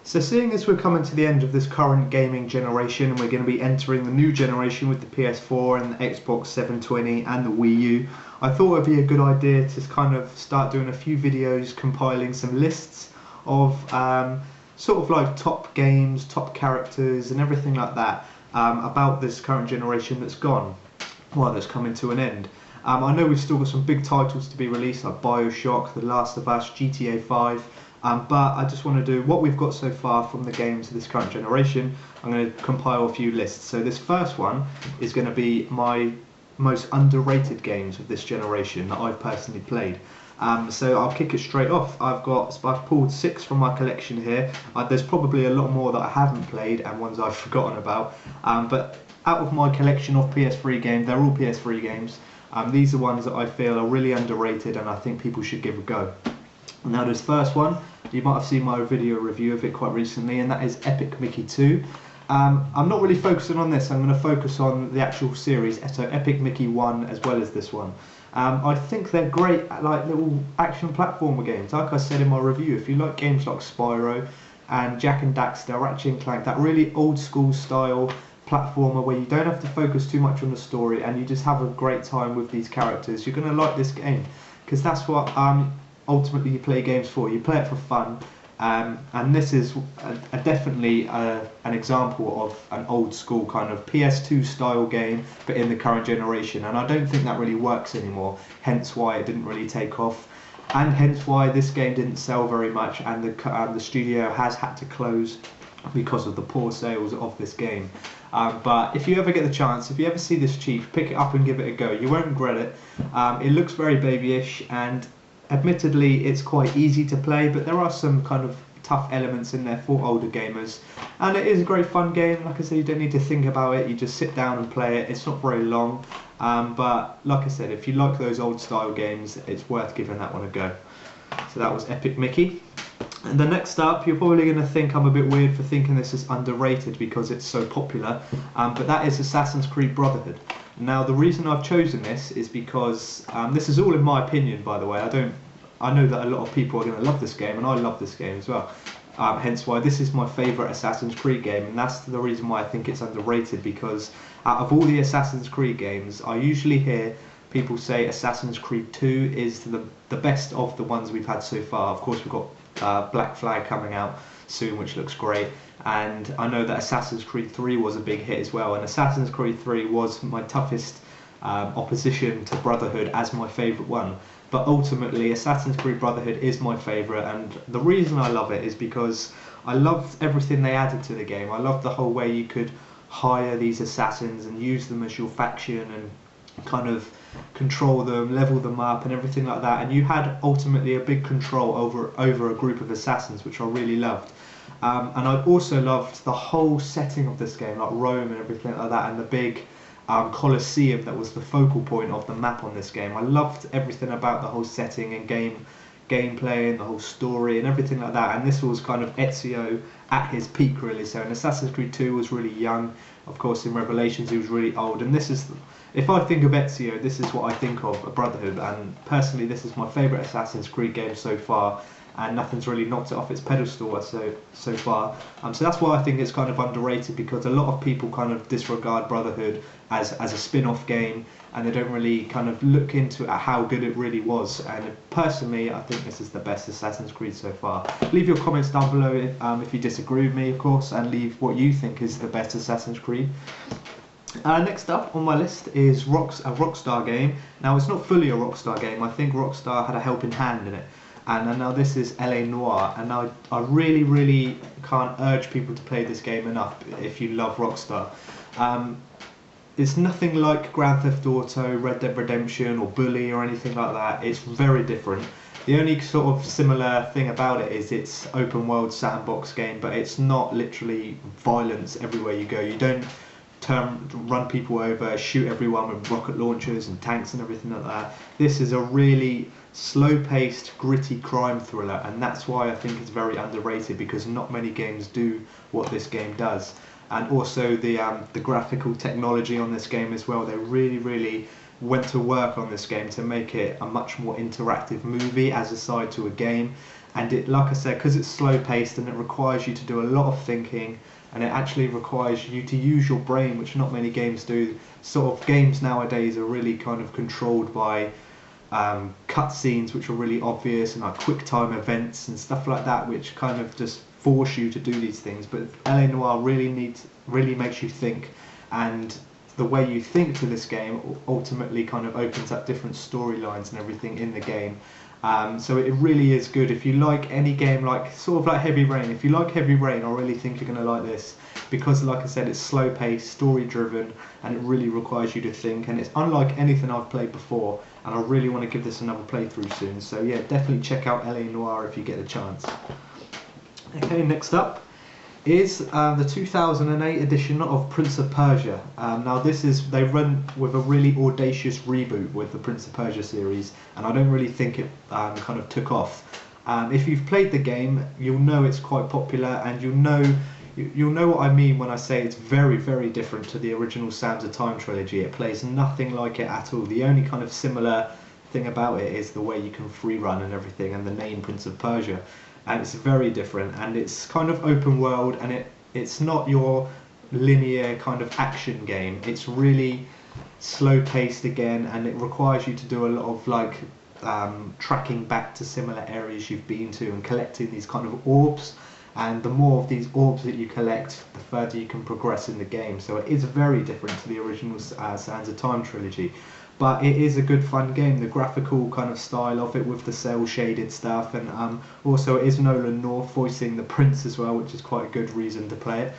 So seeing as we're coming to the end of this current gaming generation and we're going to be entering the new generation with the PS4 and the Xbox 720 and the Wii U, I thought it would be a good idea to kind of start doing a few videos compiling some lists of sort of like top games, top characters and everything like that about this current generation that's gone, well, that's coming to an end. I know we've still got some big titles to be released like BioShock, The Last of Us, GTA 5. But I just want to do what we've got so far from the games of this current generation. I'm going to compile a few lists. So this first one is going to be my most underrated games of this generation that I've personally played. So I'll kick it straight off. I've pulled 6 from my collection here. There's probably a lot more that I haven't played and ones I've forgotten about. But out of my collection of PS3 games, they're all PS3 games. These are ones that I feel are really underrated and I think people should give a go. Now this first one, you might have seen my video review of it quite recently, and that is Epic Mickey 2. I'm not really focusing on this, I'm going to focus on the actual series, so Epic Mickey 1 as well as this one. I think they're great like little action platformer games, like I said in my review. If you like games like Spyro and Jak and Daxter, Ratchet & Clank, that really old school style platformer where you don't have to focus too much on the story and you just have a great time with these characters, you're going to like this game, because that's what ultimately you play games for. You play it for fun, and this is definitely an example of an old school kind of PS2 style game but in the current generation, and I don't think that really works anymore, hence why it didn't really take off and hence why this game didn't sell very much, and the studio has had to close because of the poor sales of this game. But if you ever get the chance, if you ever see this cheap, pick it up and give it a go. You won't regret it. It looks very babyish, and admittedly it's quite easy to play, but there are some kind of tough elements in there for older gamers, and it is a great fun game. Like I said, you don't need to think about it, you just sit down and play it. It's not very long, but like I said, if you like those old style games, it's worth giving that one a go. So that was Epic Mickey. And the next up, you're probably going to think I'm a bit weird for thinking this is underrated because it's so popular, but that is Assassin's Creed Brotherhood. Now the reason I've chosen this is because this is all in my opinion, by the way. I know that a lot of people are going to love this game, and I love this game as well. Hence why this is my favourite Assassin's Creed game, and that's the reason why I think it's underrated, because out of all the Assassin's Creed games, I usually hear people say Assassin's Creed 2 is the best of the ones we've had so far. Of course, we've got Black Flag coming out soon, which looks great, and I know that Assassin's Creed 3 was a big hit as well, and Assassin's Creed 3 was my toughest opposition to Brotherhood as my favourite one. But ultimately Assassin's Creed Brotherhood is my favourite, and the reason I love it is because I loved everything they added to the game. I loved the whole way you could hire these assassins and use them as your faction and kind of control them, level them up and everything like that, and you had ultimately a big control over a group of assassins, which I really loved. And I also loved the whole setting of this game, like Rome and everything like that, and the big Colosseum that was the focal point of the map on this game. I loved everything about the whole setting and gameplay and the whole story and everything like that, and this was kind of Ezio at his peak really. So in Assassin's Creed 2 was really young, of course in Revelations he was really old, and this is, if I think of Ezio, this is what I think of a Brotherhood, and personally this is my favourite Assassin's Creed game so far, and nothing's really knocked it off its pedestal so far. So that's why I think it's kind of underrated, because a lot of people kind of disregard Brotherhood as a spin-off game, and they don't really kind of look into how good it really was. And personally, I think this is the best Assassin's Creed so far. Leave your comments down below if you disagree with me, of course, and leave what you think is the best Assassin's Creed. Next up on my list is a Rockstar game. Now it's not fully a Rockstar game. I think Rockstar had a helping hand in it. And now this is LA Noire, and now I really can't urge people to play this game enough if you love Rockstar. It's nothing like Grand Theft Auto, Red Dead Redemption or Bully or anything like that. It's very different. The only sort of similar thing about it is it's open world sandbox game, but it's not literally violence everywhere you go. You don't run people over, shoot everyone with rocket launchers and tanks and everything like that. This is a really slow-paced, gritty crime thriller, and that's why I think it's very underrated, because not many games do what this game does. And also the graphical technology on this game as well. They really went to work on this game to make it a much more interactive movie as a side to a game. And it, like I said, because it's slow paced and it requires you to do a lot of thinking, and it actually requires you to use your brain, which not many games do. Sort of games nowadays are really kind of controlled by cutscenes, which are really obvious, and like quick time events and stuff like that, which kind of just force you to do these things. But LA Noire really makes you think, and the way you think to this game ultimately kind of opens up different storylines and everything in the game. So it really is good. If you like any game like sort of like Heavy Rain, if you like Heavy Rain, I really think you're going to like this, because like I said, it's slow paced, story driven, and it really requires you to think, and it's unlike anything I've played before, and I really want to give this another playthrough soon. So yeah, definitely check out LA Noire if you get the chance. Okay, next up is the 2008 edition of Prince of Persia. Now they run with a really audacious reboot with the Prince of Persia series, and I don't really think it kind of took off. If you've played the game, you'll know it's quite popular, and you'll know what I mean when I say it's very, very different to the original Sands of Time trilogy. It plays nothing like it at all. The only kind of similar thing about it is the way you can free run and everything, and the name Prince of Persia. And it's very different, and it's kind of open world, and it's not your linear kind of action game. It's really slow paced again, and it requires you to do a lot of like tracking back to similar areas you've been to and collecting these kind of orbs. And the more of these orbs that you collect, the further you can progress in the game. So it is very different to the original Sands of Time trilogy. But it is a good fun game. The graphical kind of style of it with the cel shaded stuff, and also it is Nolan North voicing the Prince as well, which is quite a good reason to play it.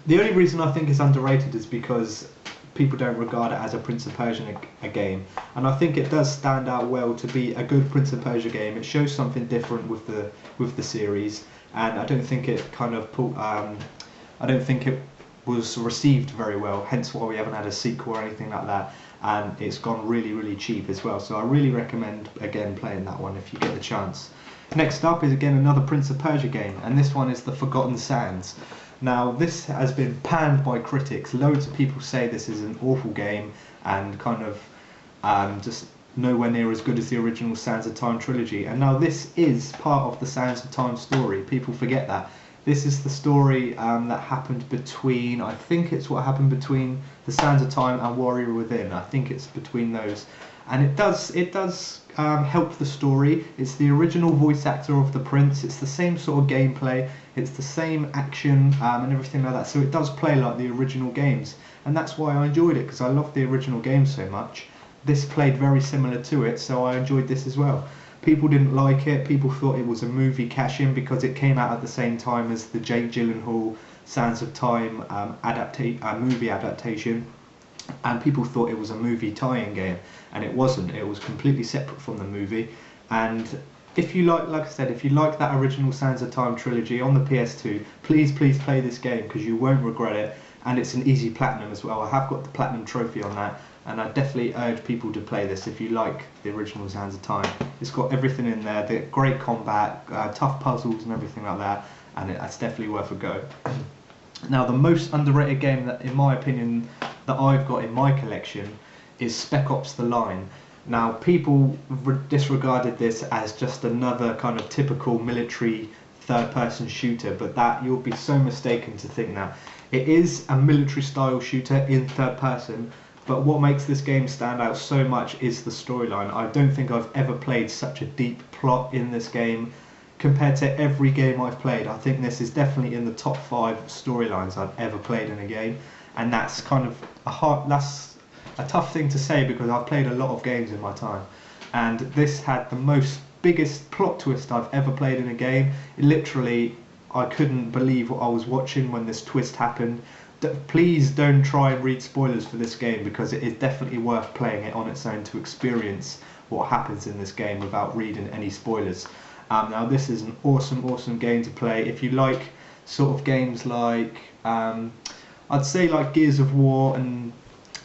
The only reason I think it's underrated is because people don't regard it as a Prince of Persia a game, and I think it does stand out well to be a good Prince of Persia game. It shows something different with the series, and I don't think it kind of I don't think it was received very well, hence why we haven't had a sequel or anything like that, and it's gone really, really cheap as well. So I really recommend again playing that one if you get the chance. Next up is again another Prince of Persia game, and this one is The Forgotten Sands. Now this has been panned by critics. Loads of people say this is an awful game and kind of just nowhere near as good as the original Sands of Time trilogy. And now this is part of the Sands of Time story. People forget that. This is the story that happened between, I think it's what happened between the Sands of Time and Warrior Within. I think it's between those, and it does help the story. It's the original voice actor of the Prince. It's the same sort of gameplay. It's the same action and everything like that. So it does play like the original games, and that's why I enjoyed it, because I loved the original game so much. This played very similar to it, so I enjoyed this as well. People didn't like it. People thought it was a movie cash-in because it came out at the same time as the Jake Gyllenhaal Sands of Time movie adaptation, and people thought it was a movie tie-in game, and it wasn't. It was completely separate from the movie. And if you like I said, if you like that original Sands of Time trilogy on the PS2, please play this game, because you won't regret it, and it's an easy platinum as well. I have got the platinum trophy on that, and I definitely urge people to play this if you like the original Sands of Time. It's got everything in there, the great combat, tough puzzles and everything like that, and it's definitely worth a go. Now the most underrated game that, in my opinion, that I've got in my collection is Spec Ops The Line. Now people disregarded this as just another kind of typical military third-person shooter, but that you'll be so mistaken to think that. It is a military style shooter in third person, but what makes this game stand out so much is the storyline. I don't think I've ever played such a deep plot in this game compared to every game I've played. I think this is definitely in the top 5 storylines I've ever played in a game, and that's kind of that's a tough thing to say because I've played a lot of games in my time, and this had the biggest plot twist I've ever played in a game. Literally, I couldn't believe what I was watching when this twist happened. Please don't try and read spoilers for this game, because it is definitely worth playing it on its own to experience what happens in this game without reading any spoilers. Now this is an awesome game to play if you like sort of games like I'd say like Gears of War and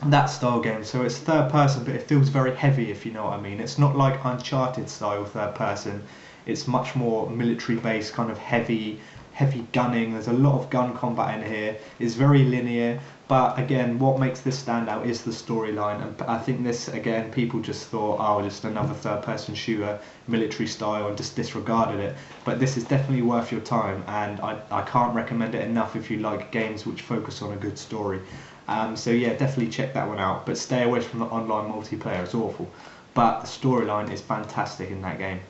that style game. So it's third person, but it feels very heavy, if you know what I mean. It's not like Uncharted style third person. It's much more military based, kind of heavy heavy gunning. There's a lot of gun combat in here. It's very linear, but again, what makes this stand out is the storyline. And I think this, again, people just thought, oh, just another third-person shooter, military style, and just disregarded it. But this is definitely worth your time, and I can't recommend it enough if you like games which focus on a good story. So yeah, definitely check that one out, but stay away from the online multiplayer. It's awful, but the storyline is fantastic in that game.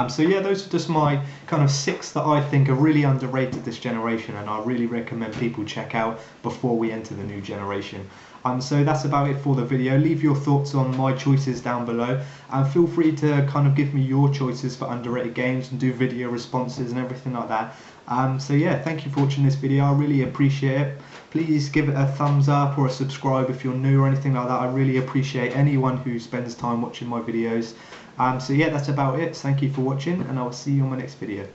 So yeah, those are just my kind of 6 that I think are really underrated this generation, and I really recommend people check out before we enter the new generation. So that's about it for the video. Leave your thoughts on my choices down below, and feel free to kind of give me your choices for underrated games and do video responses and everything like that. So yeah, thank you for watching this video. I really appreciate it. Please give it a thumbs up or a subscribe if you're new or anything like that. I really appreciate anyone who spends time watching my videos. So yeah, that's about it. Thank you for watching, and I will see you on my next video.